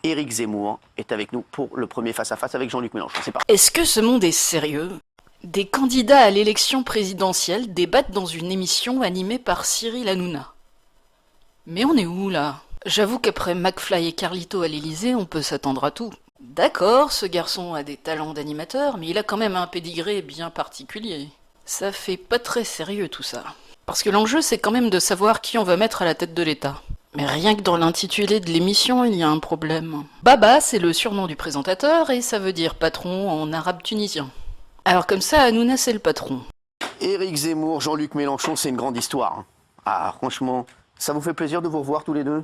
Éric Zemmour est avec nous pour le premier face-à-face avec Jean-Luc Mélenchon. C'est parti. Est-ce que ce monde est sérieux? Des candidats à l'élection présidentielle débattent dans une émission animée par Cyril Hanouna. Mais on est où là? J'avoue qu'après McFly et Carlito à l'Élysée, on peut s'attendre à tout. D'accord, ce garçon a des talents d'animateur, mais il a quand même un pédigré bien particulier. Ça fait pas très sérieux tout ça. Parce que l'enjeu c'est quand même de savoir qui on va mettre à la tête de l'État. Mais rien que dans l'intitulé de l'émission, il y a un problème. Baba, c'est le surnom du présentateur et ça veut dire patron en arabe tunisien. Alors comme ça, Hanouna c'est le patron. Éric Zemmour, Jean-Luc Mélenchon, c'est une grande histoire. Ah, franchement, ça vous fait plaisir de vous revoir tous les deux?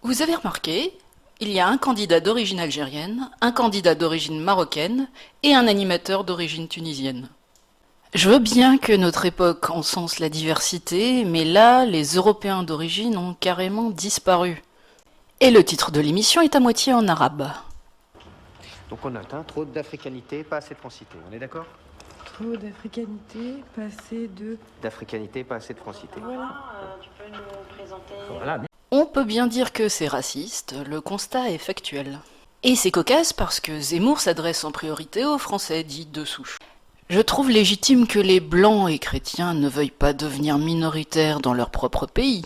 Vous avez remarqué, il y a un candidat d'origine algérienne, un candidat d'origine marocaine et un animateur d'origine tunisienne. Je veux bien que notre époque encense la diversité, mais là, les Européens d'origine ont carrément disparu. Et le titre de l'émission est à moitié en arabe. Donc on note, hein, trop d'africanité, pas assez de francité, on est d'accord? Trop d'africanité, pas assez de... D'africanité, pas assez de francité. Voilà. Tu peux nous présenter... Voilà. On peut bien dire que c'est raciste, le constat est factuel. Et c'est cocasse parce que Zemmour s'adresse en priorité aux Français dits de souche. Je trouve légitime que les blancs et chrétiens ne veuillent pas devenir minoritaires dans leur propre pays.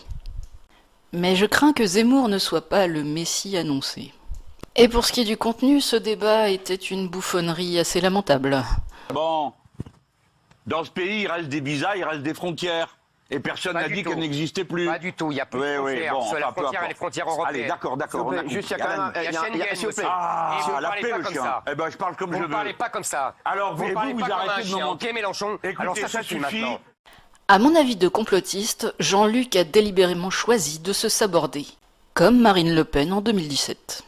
Mais je crains que Zemmour ne soit pas le messie annoncé. Et pour ce qui est du contenu, ce débat était une bouffonnerie assez lamentable. Bon, dans ce pays, il reste des visas, il reste des frontières. Et personne n'a dit qu'elles n'existaient plus. Pas du tout, il y a plus de frontières. bon, Sur la enfin, peu frontière et importe. les frontières européennes. Allez, d'accord, on a Juste, il y a compris. quand même... Il y a Schengen s'il vous plaît. aussi. Ah, Et vous la parlez paix, pas le comme chien. ça. Eh ben, je parle comme Vous je ne parlez veux. pas comme ça. Alors, Vous vous, parlez vous pas comme arrêtez un de me chien, mentir. ok Mélenchon? Écoutez, Alors ça ça suffit suffit. maintenant. À mon avis de complotiste, Jean-Luc a délibérément choisi de se saborder, comme Marine Le Pen en 2017.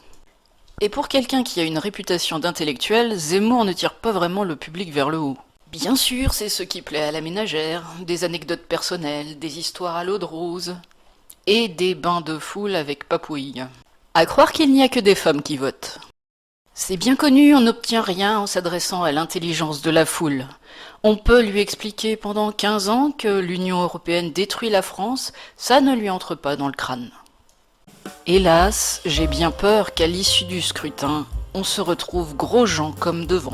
Et pour quelqu'un qui a une réputation d'intellectuel, Zemmour ne tire pas vraiment le public vers le haut. Bien sûr, c'est ce qui plaît à la ménagère, des anecdotes personnelles, des histoires à l'eau de rose, et des bains de foule avec papouille. À croire qu'il n'y a que des femmes qui votent. C'est bien connu, on n'obtient rien en s'adressant à l'intelligence de la foule. On peut lui expliquer pendant 15 ans que l'Union européenne détruit la France, ça ne lui entre pas dans le crâne. Hélas, j'ai bien peur qu'à l'issue du scrutin, on se retrouve gros gens comme devant.